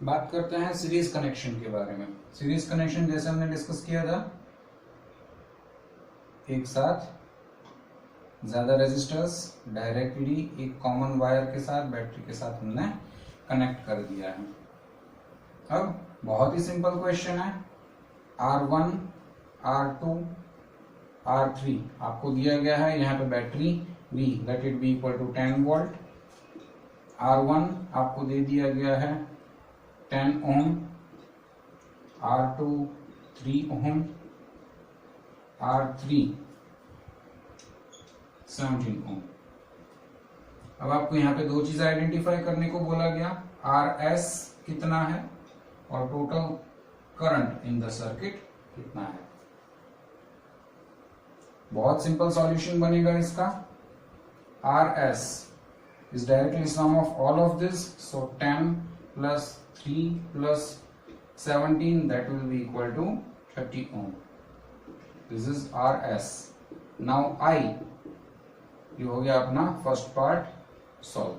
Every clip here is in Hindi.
बात करते हैं सीरीज कनेक्शन के बारे में। सीरीज कनेक्शन जैसे हमने डिस्कस किया था, एक साथ ज्यादा रेजिस्टर्स डायरेक्टली एक कॉमन वायर के साथ बैटरी के साथ हमने कनेक्ट कर दिया है। अब बहुत ही सिंपल क्वेश्चन है, R1, R2, R3 आपको दिया गया है। यहाँ पे battery V let it be equal to 10 volt. R1 आपको दे दिया गया है 10 ओम, R2 3 ओम, R3 17 ओम। अब आपको यहाँ पे दो चीज आइडेंटिफाई करने को बोला गया, RS कितना है और total current in the circuit कितना है। बहुत सिंपल सॉल्यूशन बनेगा इसका। RS is directly sum of all of this, so 10 plus 3 plus 17 that will be equal to 30 ohm. This is RS. Now I, ये हो गया अपना first part solve.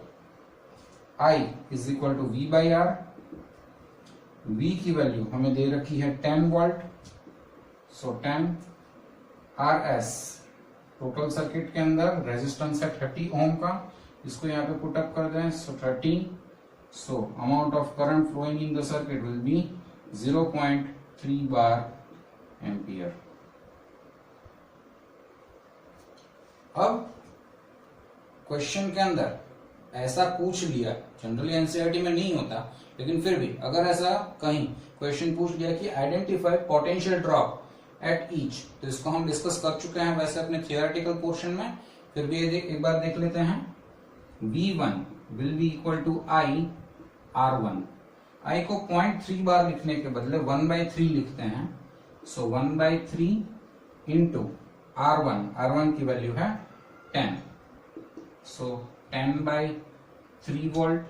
I is equal to V by R। V की वैल्यू हमें दे रखी है 10 वोल्ट, सो 10 RS टोटल सर्किट के अंदर रेजिस्टेंस है 30 ओम का, इसको यहाँ पे पुट अप कर दें, so 30, so amount of current flowing in the circuit will be 0.3 बार एम्पियर। अब क्वेश्चन के अंदर ऐसा पूछ लिया, जनरली एनसीईआरटी में नहीं होता, लेकिन फिर भी अगर ऐसा कहीं क्वेश्चन पूछ लिया कि identify potential drop at each, तो इसको हम डिस्कस कर चुके हैं वैसे अपने थियोरेटिकल पोर्शन में, फिर भी एक बार देख लेते हैं। V1 will be equal to I R1। I को 0.3 बार लिखने के बदले 1/3 लिखते हैं, सो 1/3 इंटू R1 की वैल्यू है 10, so 10/3 volt.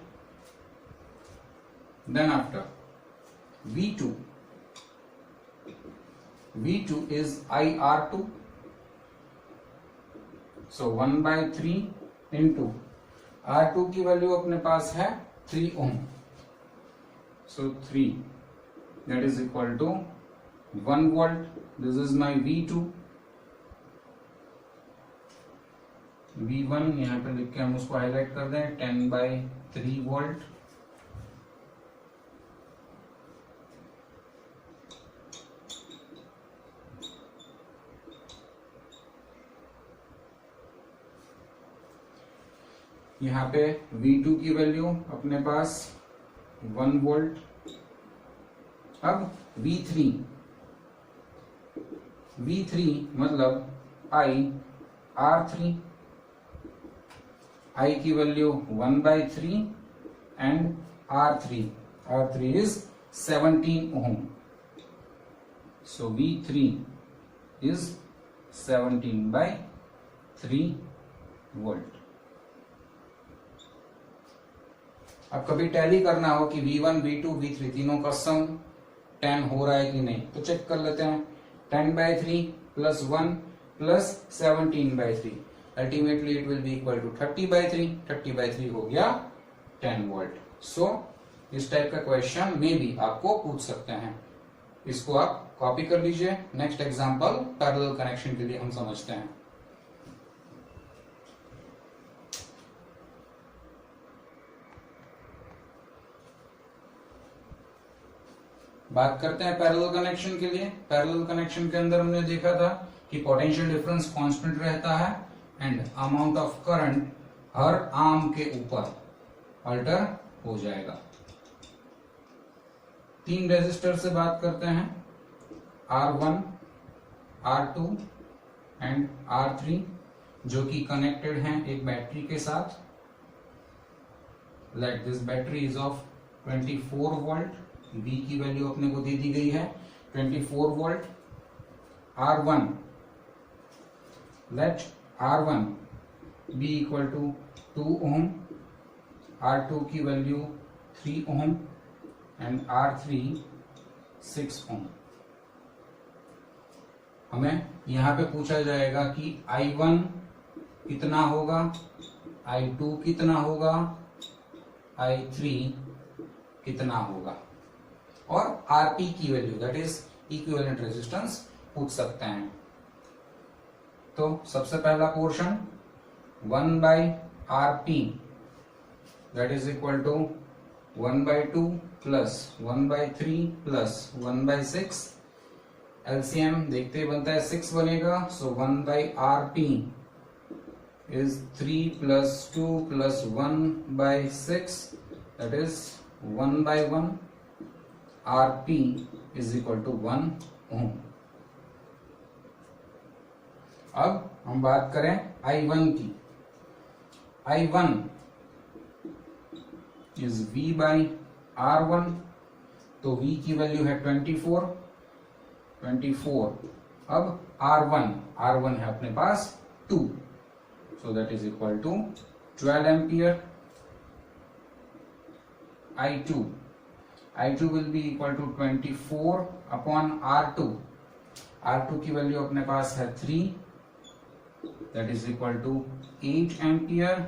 Then after V2 is IR2, so 1/3 into R2 की वैल्यू अपने पास है 3 ओम, so 3 that is equal to 1 volt. This is my V2। V1 यहाँ पे लिख के हम उसको हाईलाइट कर दें 10/3 वोल्ट। यहाँ पे V2 की वैल्यू अपने पास 1 वोल्ट। अब V3 मतलब R3 की value 1/3 and R3 is 17 ohm, so V3 is 17/3 volt. अब कभी टैली करना हो कि V1, V2, V3 तीनों का सम 10 हो रहा है कि नहीं, तो चेक कर लेते हैं। 10/3 plus 1 plus 17/3, ultimately it will be equal to 30/3। 30/3 हो गया 10 वोल्ट। सो इस टाइप का क्वेश्चन में भी आपको पूछ सकते हैं, इसको आप कॉपी कर लीजिए। नेक्स्ट एग्जांपल पैरेलल कनेक्शन के लिए हम समझते हैं। बात करते हैं पैरेलल कनेक्शन के लिए। पैरेलल कनेक्शन के अंदर हमने देखा था कि पोटेंशियल डिफरेंस कांस्टेंट रहता है and amount of current her arm के ऊपर अल्टर हो जाएगा। 3 रेजिस्टर से बात करते हैं, R1, R2 एंड R3, जो कि कनेक्टेड हैं एक बैटरी के साथ। Let this battery is of 24 volt. V की वैल्यू अपने को दे दी गई है 24 volt. R1, let R1 be equal to 2 ohm, R2 की वैल्यू 3 ओम एंड R3 6 ओम। हमें यहां पे पूछा जाएगा कि I1 कितना होगा, I2 कितना होगा, I3 कितना होगा, और आरपी की value that is equivalent resistance पूछ सकते हैं। तो सबसे पहला portion 1/RP that is equal to 1/2 plus 1/3 plus 1/6, LCM देखते ही बनता है 6 बनेगा, सो 1/RP is 3 plus 2 plus 1/6 that is 1/1, RP is equal to 1 ohm। अब हम बात करें I1 की, I1 is V/R1, तो V की वैल्यू है 24। अब R1 है अपने पास 2, so that is equal to 12 ampere। I2 will be equal to 24 upon R2 की वैल्यू अपने पास है 3, that is equal to 8 ampere,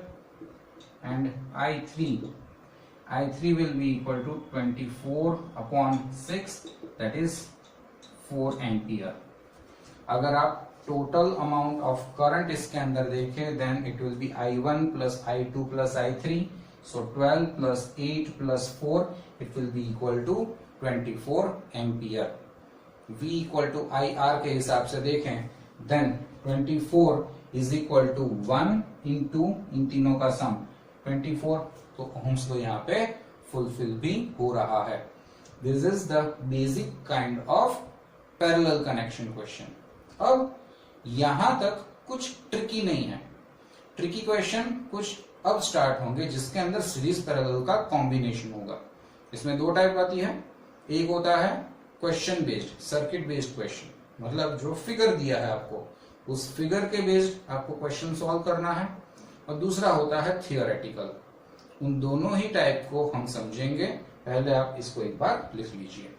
and I3 will be equal to 24 upon 6, that is 4 ampere। अगर आप टोटल अमाउंट ऑफ करंट इसके अंदर देखें then it will be I1 plus I2 plus I3, so 12 plus 8 plus 4 it will be equal to 24 ampere. V equal to IR के हिसाब से देखें then 24 is equal to 1 into इन तीनों का सम 24, तो ओम्स लो यहाँ पे फुलफिल भी हो रहा है। This is the basic kind of parallel connection question. अब यहां तक कुछ ट्रिकी नहीं है, ट्रिकी क्वेश्चन कुछ अब स्टार्ट होंगे जिसके अंदर सीरीज पैरेलल का कॉम्बिनेशन होगा। इसमें दो टाइप आती है, एक होता है question based, circuit based question, मतलब जो फिगर दिया है आपको उस फिगर के बेस्ड आपको क्वेश्चन सॉल्व करना है, और दूसरा होता है थियोरेटिकल। उन दोनों ही टाइप को हम समझेंगे, पहले आप इसको एक बार लिख लीजिए।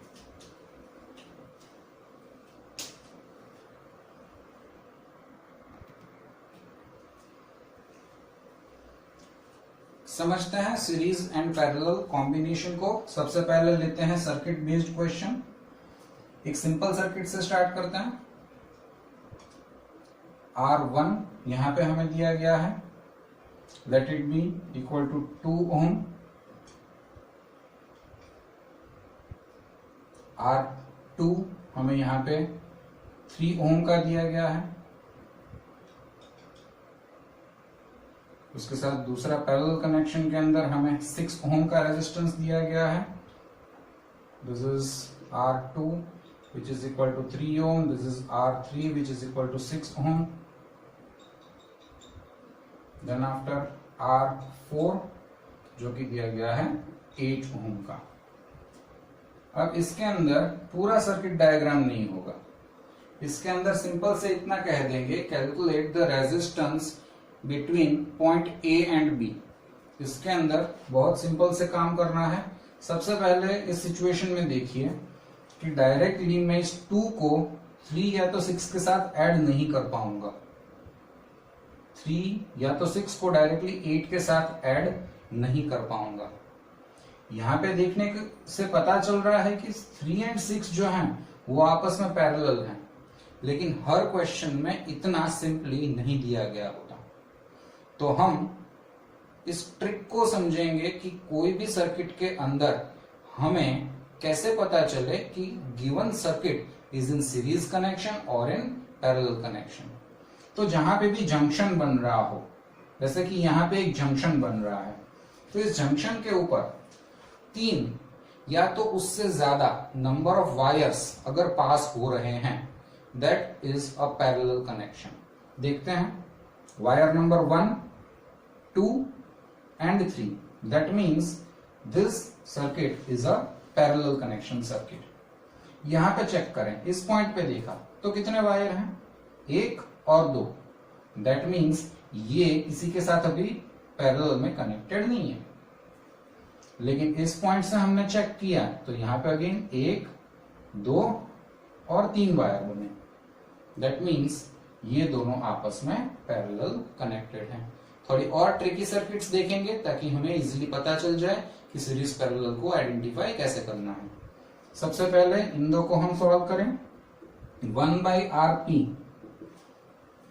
समझते हैं सीरीज एंड पैरेलल कॉम्बिनेशन को। सबसे पहले लेते हैं सर्किट बेस्ड क्वेश्चन। एक सिंपल सर्किट से स्टार्ट करते हैं। R1 यहां पे हमें दिया गया है, let it be equal to 2 ohm. R2 हमें यहां पे 3 ओम का दिया गया है। उसके साथ दूसरा पैरेलल कनेक्शन के अंदर हमें 6 ओम का रेजिस्टेंस दिया गया है। This is R2 which is equal to 3 ohm, this is R3 which is equal to 6 ohm, then after R4 जो कि दिया गया है 8 ohm का। अब इसके अंदर पूरा सर्किट डायग्राम नहीं होगा, इसके अंदर सिंपल से इतना कह देंगे calculate the resistance between point A and B। इसके अंदर बहुत सिंपल से काम करना है। सबसे पहले इस सिचुएशन में देखिए कि डायरेक्टली मैं इस 2 को 3 या तो 6 के साथ ऐड नहीं कर पाऊंगा, 3 या तो 6 को डायरेक्टली 8 के साथ ऐड नहीं कर पाऊंगा। यहां पे देखने से पता चल रहा है कि 3 एंड 6 जो हैं वो आपस में पैरेलल हैं, लेकिन हर क्वेश्चन में इतना सिंपली नहीं दिया गया होता। तो हम इस ट्रिक को समझेंगे कि कोई भी सर्किट के अंदर हमें कैसे पता चले कि given circuit is in series connection और इन पैरेलल कनेक्शन। तो जहां पे भी जंक्शन बन रहा हो, जैसे कि यहां पे एक जंक्शन बन रहा है, तो इस जंक्शन के ऊपर 3 या तो उससे ज्यादा नंबर ऑफ वायर्स अगर पास हो रहे हैं, that is a parallel connection. देखते हैं, wire number 1, 2 and 3, that means this circuit is a parallel connection circuit। यहां पे चेक करें, इस पॉइंट पे देखा तो कितने वायर हैं, 1 और 2, that means ये किसी के साथ अभी पैरेलल में कनेक्टेड नहीं है। लेकिन इस पॉइंट से हमने चेक किया तो यहां पे अगेन 1, 2 और 3 वायर बने, that means ये दोनों आपस में पैरेलल कनेक्टेड हैं। थोड़ी और ट्रिकी सर्किट्स देखेंगे ताकि हमें इजीली पता चल जाए कि सीरीज पैरेलल को आइडेंटिफाई कैसे करना है। सबसे पहले इन दो को हम सॉल्व करें। 1/RP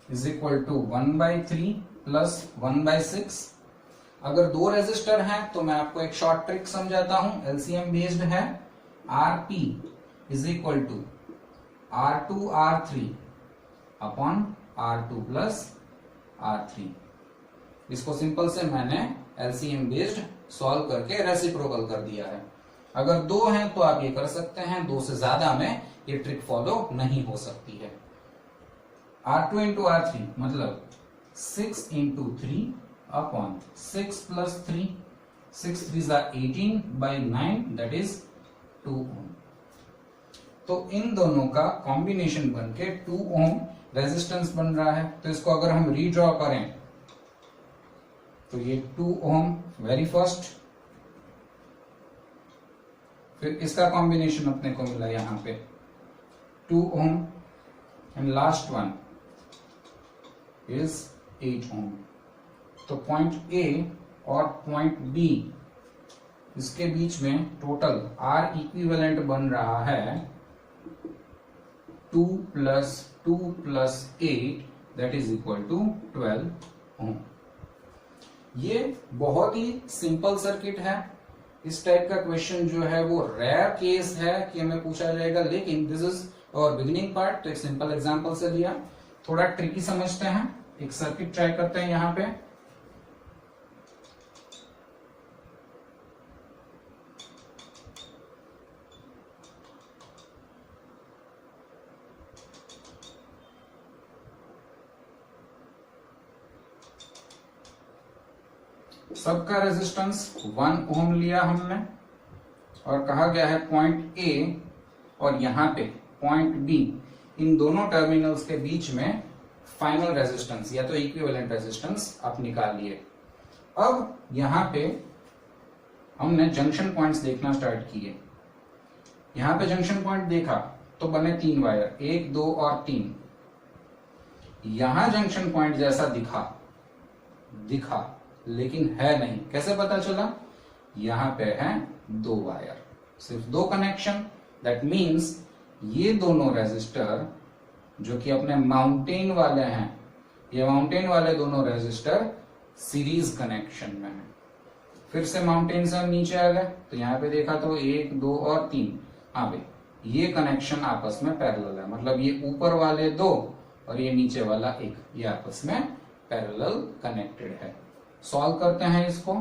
is equal to 1/3 plus 1/6। अगर दो रेजिस्टर हैं तो मैं आपको एक शॉर्ट ट्रिक समझाता हूं, एलसीएम बेस्ड है। RP is equal to R2 R3 upon R2 plus R3। इसको सिंपल से मैंने एलसीएम बेस्ड सॉल्व करके रेसिप्रोकल कर दिया है। अगर दो हैं तो आप ये कर सकते हैं, दो से ज्यादा में ये ट्रिक फॉलो नहीं हो सकती है। R2 इंटू R3 मतलब 6 into 3 upon 6 plus 3, 6 3 18 by 9 that is 2 ओम। तो इन दोनों का कॉम्बिनेशन बनके 2 ओम रेजिस्टेंस बन रहा है। तो इसको अगर हम रीड्रॉ करें तो ये 2 ओम वेरी फर्स्ट, फिर इसका कॉम्बिनेशन अपने को मिला यहां पे 2 ohm and last one is 8 ओम। तो पॉइंट ए और पॉइंट बी इसके बीच में टोटल R इक्विवेलेंट बन रहा है 2 plus 2 plus 8 that is equal to 12 ohm. ये बहुत ही सिंपल सर्किट है। इस टाइप का क्वेश्चन जो है वो रेयर केस है कि हमें पूछा जाएगा, लेकिन दिस इज और बिगिनिंग पार्ट। तो एक सिंपल एग्जांपल से लिया, थोड़ा ट्रिकी समझते हैं। एक सर्किट ट्राई करते हैं यहां पे। सबका रेजिस्टेंस 1 ओम लिया हमने और कहा गया है पॉइंट ए और यहां पे पॉइंट बी, इन दोनों टर्मिनल्स के बीच में फाइनल रेजिस्टेंस या तो इक्विवेलेंट रेजिस्टेंस आप निकालिए। अब यहां पे हमने जंक्शन पॉइंट्स देखना स्टार्ट किए। यहां पे जंक्शन पॉइंट देखा तो बने 3 वायर, 1 2 और 3। यहां जंक्शन पॉइंट जैसा दिखा लेकिन है नहीं। कैसे पता चला? यहां पे है 2 वायर, सिर्फ 2 कनेक्शन। दैट मीन्स ये दोनों रेजिस्टर जो कि अपने माउंटेन वाले हैं, ये माउंटेन वाले दोनों रेजिस्टर सीरीज कनेक्शन में है। फिर से माउंटेन से हम नीचे आ गए तो यहां पे देखा तो 1 2 और 3। हाँ भाई, ये कनेक्शन आपस में पैरेलल है, मतलब ये ऊपर वाले 2 और ये नीचे वाला 1, ये आपस में पैरेलल कनेक्टेड है। सॉल्व करते हैं इसको।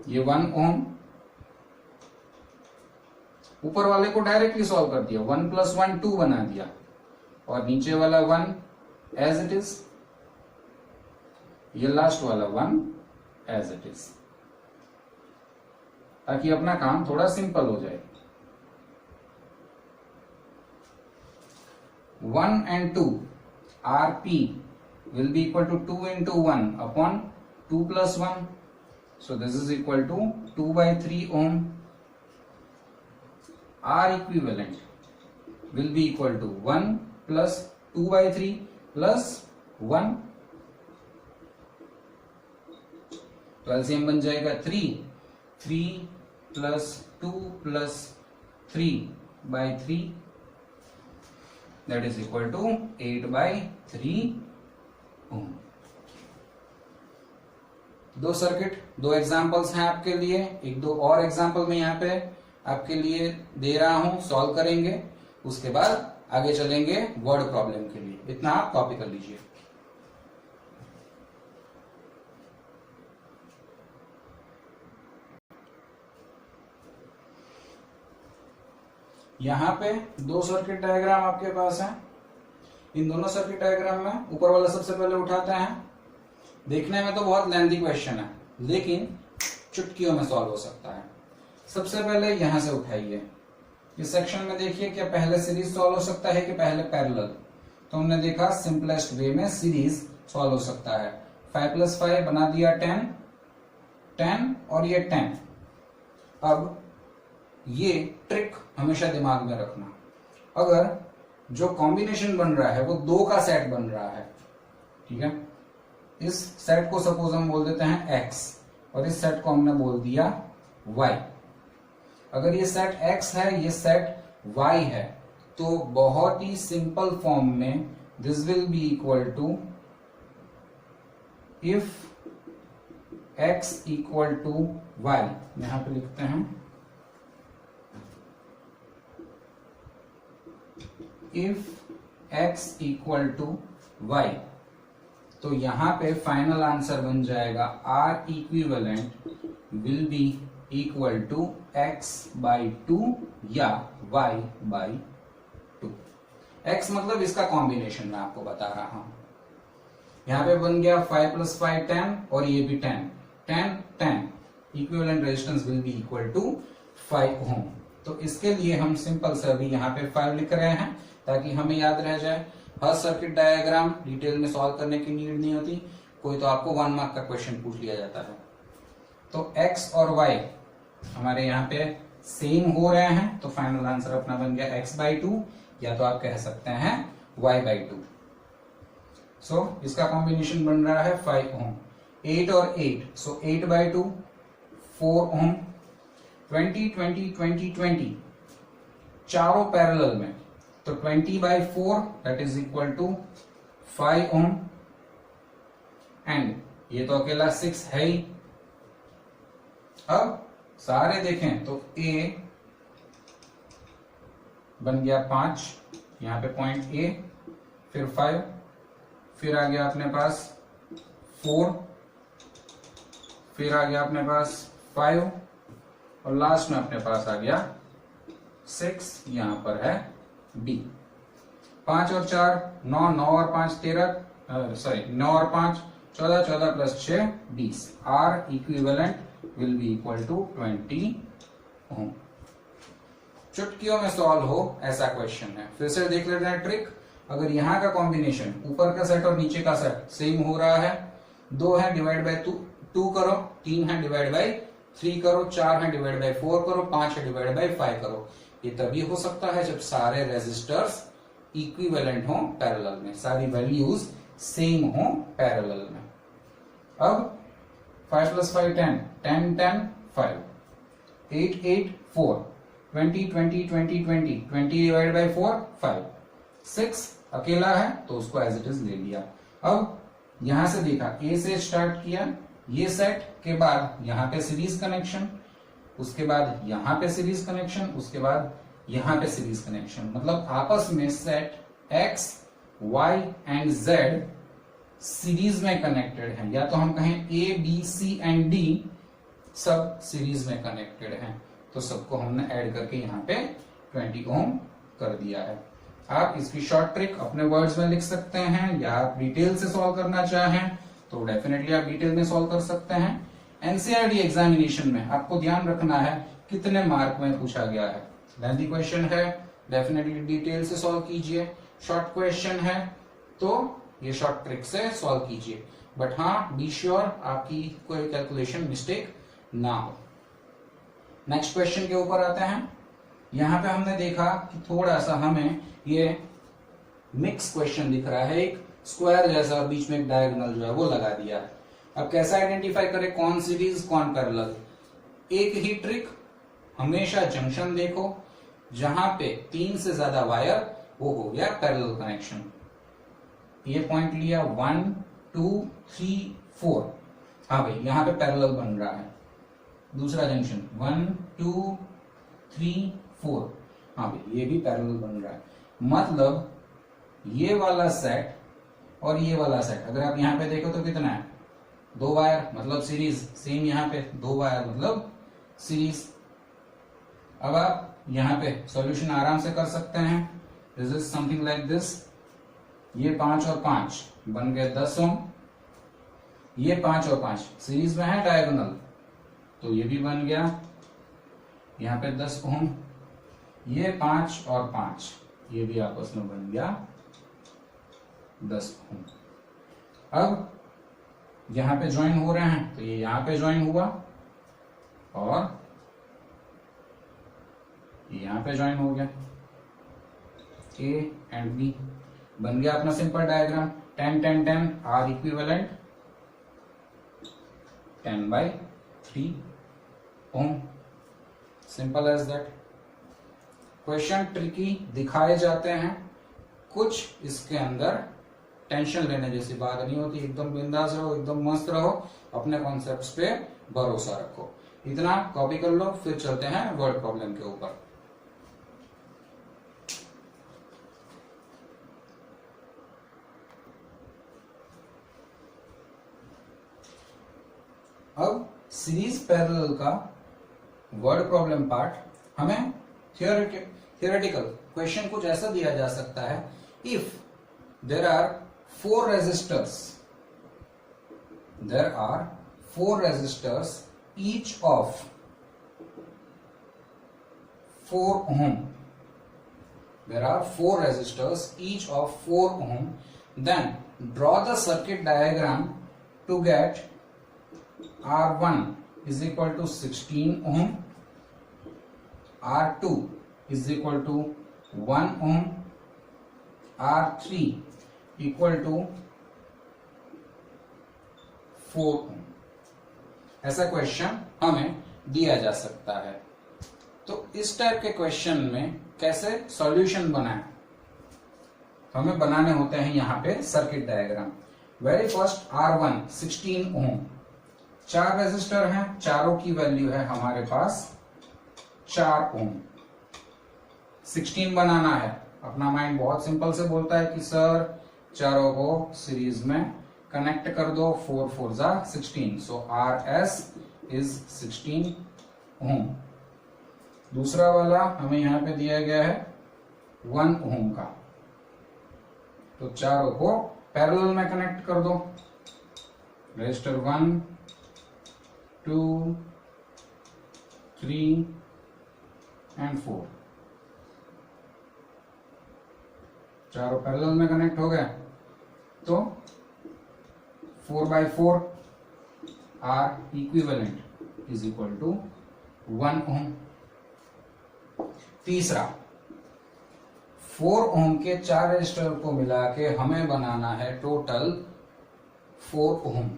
ये 1 ओम, ऊपर वाले को डायरेक्टली सॉल्व कर दिया, 1 प्लस 1 2 बना दिया और नीचे वाला 1 एज इट इज, ये लास्ट वाला 1 एज इट इज, ताकि अपना काम थोड़ा सिंपल हो जाए। 1 and 2 RP will be equal to 2 into 1 upon 2 plus 1. So this is equal to 2/3 ohm. R equivalent will be equal to 1 plus 2/3 plus 1. तो एलसीएम बन जाएगा 3 plus 2 plus 3/3 that is equal to 8/3 ohm. 2 circuit, 2 examples हैं आपके लिए। एक 2 और एग्जांपल मैं यहाँ पे आपके लिए दे रहा हूं, सॉल्व करेंगे। उसके बाद आगे चलेंगे वर्ड प्रॉब्लम के लिए। इतना आप कॉपी कर लीजिए। यहां पे 2 सर्किट डायग्राम आपके पास है। इन दोनों सर्किट डायग्राम में ऊपर वाला सबसे पहले उठाते हैं। देखने में तो बहुत लेंथी क्वेश्चन है, लेकिन चुटकियों में सॉल्व हो सकता है। सबसे पहले यहां से उठाइए। इस सेक्शन में देखिए क्या पहले सीरीज सॉल्व हो सकता है कि पहले पैरेलल। तो हमने देखा सिंपलेस्ट वे में सीरीज सॉल्व हो सकता है। 5 प्लस 5 बना दिया 10 और ये 10। अब ये ट्रिक हमेशा दिमाग में रखना, अगर जो कॉम्बिनेशन बन रहा है वो 2 का सेट बन रहा है, ठीक है, इस सेट को सपोज हम बोल देते हैं x और इस सेट को हमने बोल दिया y। अगर ये सेट x है, ये सेट y है, तो बहुत ही सिंपल फॉर्म में this will be equal to if x equal to y, यहां पे लिखते हैं if x equal to y, तो यहां पे फाइनल आंसर बन जाएगा R equivalent will be equal to x by 2 या y बाई 2। x मतलब इसका कॉम्बिनेशन मैं आपको बता रहा हूं। यहां पे बन गया 5 प्लस 5 10 और ये भी 10 10 10, equivalent resistance will be equal to 5 ohm. तो इसके लिए हम सिंपल से अभी यहाँ पे 5 लिख रहे हैं ताकि हमें याद रह जाए। हर सर्किट डायग्राम डिटेल में सॉल्व करने की नीड नहीं होती, कोई तो आपको 1 मार्क का क्वेश्चन पूछ लिया जाता है। तो x और y हमारे यहाँ पे सेम हो रहे हैं, तो फाइनल आंसर अपना बन गया x बाई 2, या तो आप कह सकते हैं y बाई 2। सो इसका कॉम्बिनेशन बन रहा है 5 ओम। 8 और 8, सो 8 बाई 2 4 ओम। 20 20 20 20 चारों पैरेलल में, तो 20 by 4 that is equal to 5 ohm. And ये तो अकेला 6 है ही। अब सारे देखें तो A बन गया 5, यहां पे पॉइंट A, फिर 5, फिर आ गया अपने पास 4, फिर आ गया अपने पास 5 और लास्ट में अपने पास आ गया 6, यहां पर है B। 5 और 4 9, 9 और 5 13, सॉरी 9 और 5 14, 14 plus 6 20। R equivalent will be equal to 20 ohm. चुटकियों में सॉल्व हो ऐसा क्वेश्चन है। फिर से देख लेते हैं ट्रिक। अगर यहाँ का कॉम्बिनेशन ऊपर का सेट और नीचे का सेट सेम हो रहा है, 2 है डिवाइड बाय 2 करो, 3 है डिवाइड बाय 3 करो, 4 है डिवाइड बाय 4 करो, 5 है डिवाइड बाय 5 करो। ये तभी हो सकता है जब सारे रेजिस्टर्स इक्विवेलेंट हो पैरेलल में, सारी वैल्यूज सेम हो पैरेलल में। अब 5 प्लस 5 10, 10 10 5, 8 8 4, 20 20 20 20, 20 डिवाइड बाय 4 5, 6 अकेला है तो उसको एज इट इज ले लिया। अब यहां से देखा, A से स्टार्ट किया, ये सेट के बाद यहां पे सीरीज कनेक्शन, उसके बाद यहां पे सीरीज कनेक्शन, उसके बाद यहां पे सीरीज कनेक्शन, मतलब आपस में set X, Y and Z series में कनेक्टेड है, या तो हम कहें A, B, C and D सब सीरीज में कनेक्टेड हैं। तो सबको हमने ऐड करके यहाँ पे 20 ओम कर दिया है। आप इसकी शॉर्ट ट्रिक अपने वर्ड्स में लिख सकते हैं, या आप डिटेल से सॉल्व करना चाहें तो डेफिनेटली आप डिटेल में सॉल्व कर सकते हैं। एनसीईआरटी एग्जामिनेशन में आपको ध्यान रखना है कितने मार्क में पूछा गया है। लेंथी क्वेश्चन है, डेफिनेटली डिटेल से सॉल्व कीजिए। शॉर्ट क्वेश्चन है तो ये शॉर्ट ट्रिक से सॉल्व कीजिए, बट हाँ बी श्योर आपकी कोई कैलकुलेशन मिस्टेक ना हो। नेक्स्ट क्वेश्चन के ऊपर आते हैं। यहां पे हमने देखा कि थोड़ा सा हमें ये मिक्स क्वेश्चन दिख रहा है, एक स्क्वायर जैसा और बीच में एक डायगोनल जो है वो लगा दिया है। अब कैसे आइडेंटिफाई करें कौन सीरीज कौन पैरेलल? एक ही ट्रिक, हमेशा जंक्शन देखो, जहां पे 3 से ज्यादा वायर वो हो गया पैरेलल कनेक्शन। ये पॉइंट लिया 1 2 3 4, हाँ भाई यहां पे पैरेलल बन रहा है। दूसरा जंक्शन 1 2 3 4, हाँ भाई ये भी पैरेलल बन रहा है। मतलब ये वाला सेट और ये वाला सेट अगर आप यहां पे देखो तो कितना है, 2 वायर मतलब सीरीज। सेम यहां पे 2 वायर मतलब सीरीज। अब आप यहां पे सॉल्यूशन आराम से कर सकते हैं। This is something like this. ये 5 और 5 बन गए 10 ओम। ये 5 और 5 सीरीज में है डायगोनल, तो ये भी बन गया यहां पे 10 ओम। ये 5 और 5 ये भी आपस में बन गया 10 ओम। अब यहां पे ज्वाइन हो रहे हैं तो ये यहां पे ज्वाइन हुआ और ये यहां पे ज्वाइन हो गया। A एंड B बन गया अपना simple diagram. 10 10 10 R equivalent 10/3 ohm. Simple as that. Question tricky दिखाए जाते हैं, कुछ इसके अंदर टेंशन लेने जैसी बात नहीं होती। एकदम बिंदास रहो, एकदम मस्त रहो, अपने कॉन्सेप्ट्स पे भरोसा रखो। इतना कॉपी कर लो, फिर चलते हैं वर्ड प्रॉब्लम के ऊपर। अब सीरीज पैरेलल का वर्ड प्रॉब्लम पार्ट हमें थियोरेटिकल क्वेश्चन कुछ ऐसा दिया जा सकता है, if there are four resistors each of 4 ohm, there are 4 resistors each of 4 ohm, then draw the circuit diagram to get R1 is equal to 16 ohm, R2 is equal to 1 ohm, R3 equal to 4 ohm। ऐसा क्वेश्चन हमें दिया जा सकता है। तो इस टाइप के क्वेश्चन में कैसे सॉल्यूशन बनाएं, हमें बनाने होते हैं यहां पे circuit diagram. Very first R1 16 ओम, 4 रेजिस्टर हैं, चारों की वैल्यू है हमारे पास 4 ओम। 16 बनाना है। अपना माइंड बहुत सिंपल से बोलता है कि सर चारों को सीरीज में कनेक्ट कर दो, 4 4 जा 16, सो RS इज 16 ओम। दूसरा वाला हमें यहां पे दिया गया है 1 ओम का, तो चारों को पैरेलल में कनेक्ट कर दो। रजिस्टर 1 2 3 एंड 4, चारों पैरेलल में कनेक्ट हो गए, तो 4/4 R equivalent is equal to 1 ohm. तीसरा 4 ओम के 4 रेजिस्टर को मिला के हमें बनाना है टोटल 4 ओम।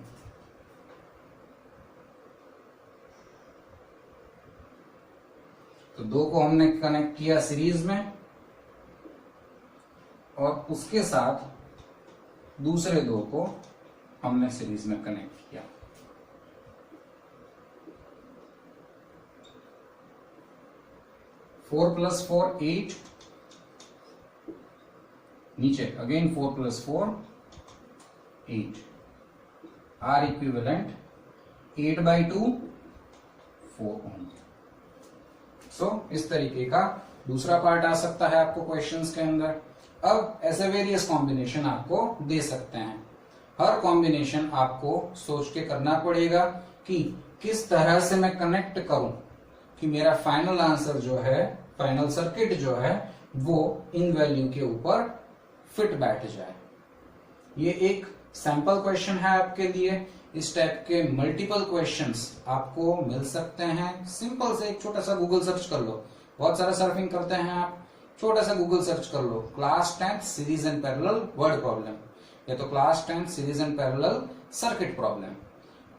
तो 2 को हमने कनेक्ट किया सीरीज में, और उसके साथ दूसरे 2 को हमने सीरीज में कनेक्ट किया। फोर प्लस 4 8, नीचे अगेन 4 प्लस 4 8, R इक्विवेलेंट 8/2 4 ओम। सो इस तरीके का दूसरा पार्ट आ सकता है आपको क्वेश्चंस के अंदर। अब ऐसे वेरियस कॉम्बिनेशन आपको दे सकते हैं। हर कॉम्बिनेशन आपको सोच के करना पड़ेगा कि किस तरह से मैं कनेक्ट करूं कि मेरा फाइनल आंसर जो है, फाइनल सर्किट जो है, वो इन वैल्यू के ऊपर फिट बैठ जाए। ये एक सैंपल क्वेश्चन है आपके लिए। इस टाइप के मल्टीपल क्वेश्चंस आपको मिल सकते हैं। सिंपल से एक छोटा सा गूगल सर्च कर लो, बहुत सारा सर्फिंग करते हैं आप, छोटा सा गूगल सर्च कर लो, class 10th series and parallel word problem, या तो class 10th series and parallel circuit problem.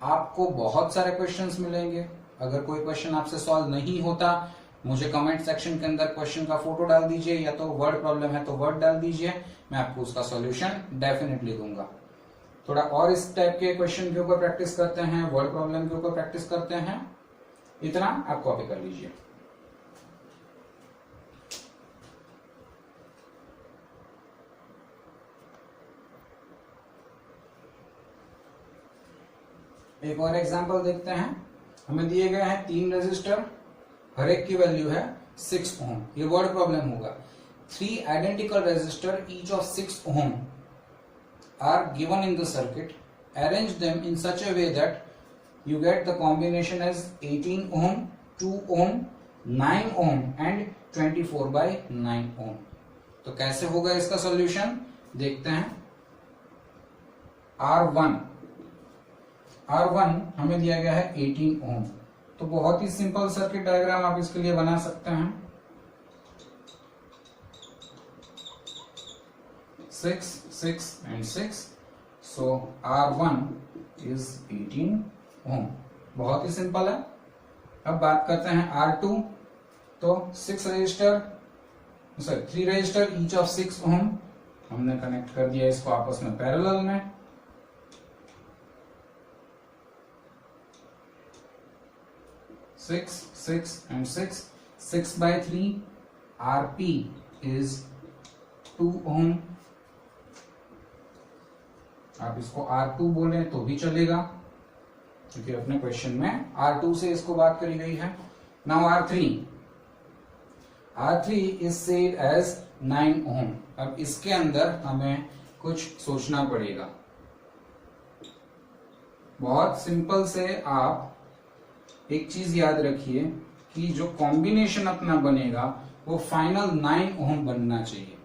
आपको बहुत सारे क्वेश्चंस मिलेंगे। अगर कोई क्वेश्चन आपसे सॉल्व नहीं होता, मुझे कमेंट सेक्शन के अंदर क्वेश्चन का फोटो डाल दीजिए, या तो वर्ड प्रॉब्लम है तो वर्ड डाल दीजिए, मैं आपको उसका सॉल्यूशन डेफिनेटली दूंगा। थोड़ा और इस टाइप के क्वेश्चन के ऊपर प्रैक्टिस करते हैं, वर्ड प्रॉब्लम के ऊपर प्रैक्टिस करते हैं, इतना आप कॉपी कर लीजिए। एक और एग्जांपल देखते हैं। हमें दिए गए हैं 3 रेजिस्टर, हर एक की वैल्यू है 6 ओम। ये वर्ड प्रॉब्लम होगा। 3 identical resistor each of 6 ohm are given in the circuit. Arrange them in such a way that you get the combination as 18 ohm, 2 ohm, 9 ohm and 24/9 ohm। तो कैसे होगा इसका सॉल्यूशन देखते हैं। R1 हमें दिया गया है 18 ओम, तो बहुत ही सिंपल सर्किट डायग्राम आप इसके लिए बना सकते हैं। 6 6 and 6, so R1 is 18 ओम। बहुत ही सिंपल है। अब बात करते हैं R2। तो 6 register, sorry 3 register each of 6 ओम, हमने कनेक्ट कर दिया इसको आपस में पैरेलल में। Six and six by 3, RP is 2 ओम। आप इसको R2 बोले तो भी चलेगा, क्योंकि अपने क्वेश्चन में R2 से इसको बात करी गई है। Now R3 is said as 9 ohm. अब इसके अंदर हमें कुछ सोचना पड़ेगा। बहुत सिंपल से आप एक चीज याद रखिए कि जो कॉम्बिनेशन अपना बनेगा वो फाइनल 9 ओम बनना चाहिए।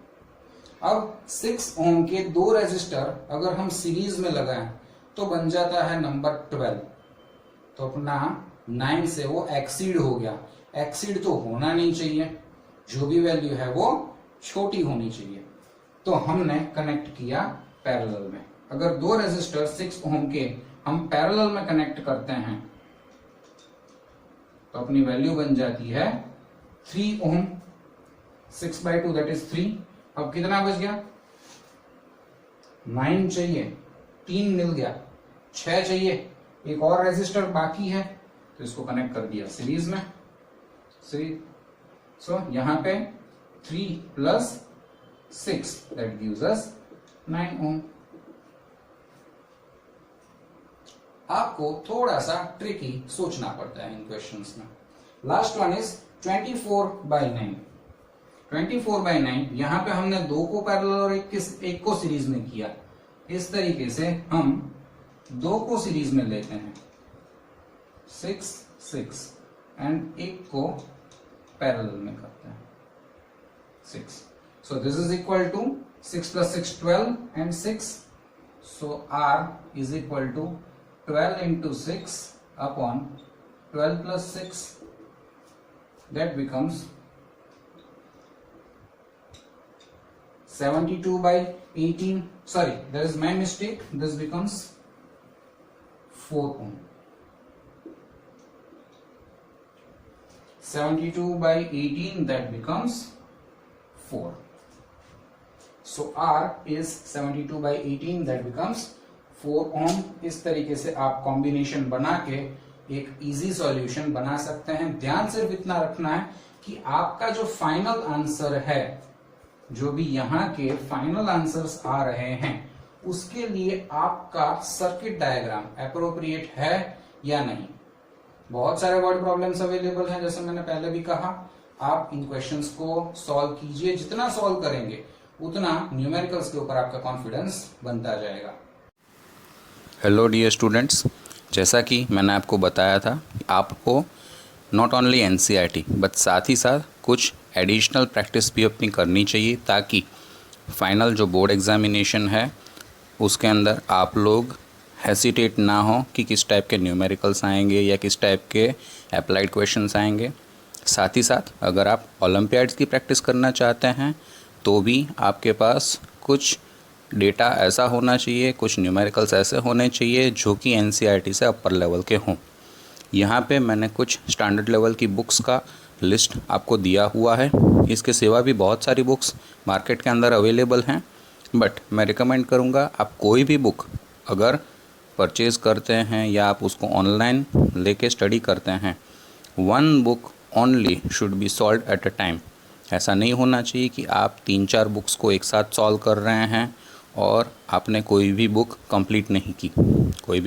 अब 6 ओम के 2 रेजिस्टर अगर हम सीरीज में लगाएं तो बन जाता है नंबर 12। तो अपना 9 से वो एक्सीड हो गया। एक्सीड तो होना नहीं चाहिए, जो भी वैल्यू है वो छोटी होनी चाहिए। तो हमने कनेक्ट किया पैरेलल में। अगर 2 रेजिस्टर 6 ओम के हम पैरेलल में कनेक्ट करते हैं तो अपनी वैल्यू बन जाती है 3 ओम। 6/2 दैट इज 3। अब कितना बच गया? 9 चाहिए, 3 मिल गया, 6 चाहिए, एक और रेजिस्टर बाकी है तो इसको कनेक्ट कर दिया सीरीज में। सो यहां पे 3 + 6 दैट गिव्स अस 9 ओम। आपको थोड़ा सा ट्रिकी सोचना पड़ता है इन क्वेश्चंस में। Last one is 24/9। 24/9 यहां पे हमने 2 को पैरेलल और एक को सीरीज में किया। इस तरीके से हम 2 को सीरीज में लेते हैं, 6 एंड एक को पैरेलल में करते हैं 6। So this is equal to 6 + 6 12 and 6। So R is equal to 12 into 6 upon 12 plus 6. That becomes 72/18. Sorry, there is my mistake. This becomes 4 ohm. 72/18, that becomes 4. So R is 72/18, that becomes 4 ओम। इस तरीके से आप कॉम्बिनेशन बना के एक इजी सॉल्यूशन बना सकते हैं। ध्यान सिर्फ इतना रखना है कि आपका जो फाइनल आंसर है, जो भी यहाँ के फाइनल आंसर्स आ रहे हैं, उसके लिए आपका सर्किट डायग्राम एप्रोप्रिएट है या नहीं। बहुत सारे वर्ड प्रॉब्लम्स अवेलेबल हैं, जैसे मैंने पहले भी कहा। आप इन क्वेश्चंस को सॉल्व कीजिए। जितना सॉल्व करेंगे उतना न्यूमेरिकल्स के ऊपर आपका कॉन्फिडेंस बनता जाएगा। हेलो डियर स्टूडेंट्स, जैसा कि मैंने आपको बताया था, आपको नॉट ओनली एनसीईआरटी बट साथ ही साथ कुछ एडिशनल प्रैक्टिस भी अपनी करनी चाहिए, ताकि फाइनल जो बोर्ड एग्जामिनेशन है उसके अंदर आप लोग हेसिटेट ना हो कि किस टाइप के न्यूमेरिकल्स आएंगे या किस टाइप के अप्लाइड क्वेश्चंस आएंगे। साथ ही साथ अगर आप ओलंपियाड्स की प्रैक्टिस करना चाहते हैं तो भी आपके पास कुछ डेटा ऐसा होना चाहिए, कुछ न्यूमेरिकल्स ऐसे होने चाहिए जो कि एनसीईआरटी से अपर लेवल के हों। यहाँ पे मैंने कुछ स्टैंडर्ड लेवल की बुक्स का लिस्ट आपको दिया हुआ है। इसके सिवा भी बहुत सारी बुक्स मार्केट के अंदर अवेलेबल हैं, बट मैं रिकमेंड करूँगा आप कोई भी बुक अगर परचेज़ करते हैं या आप उसको ऑनलाइन लेके स्टडी करते हैं, 1 book only should be solve at a time. ऐसा नहीं होना चाहिए कि आप 3-4 बुक्स को एक साथ सॉल्व कर रहे हैं और आपने कोई भी बुक कंप्लीट नहीं की। कोई भी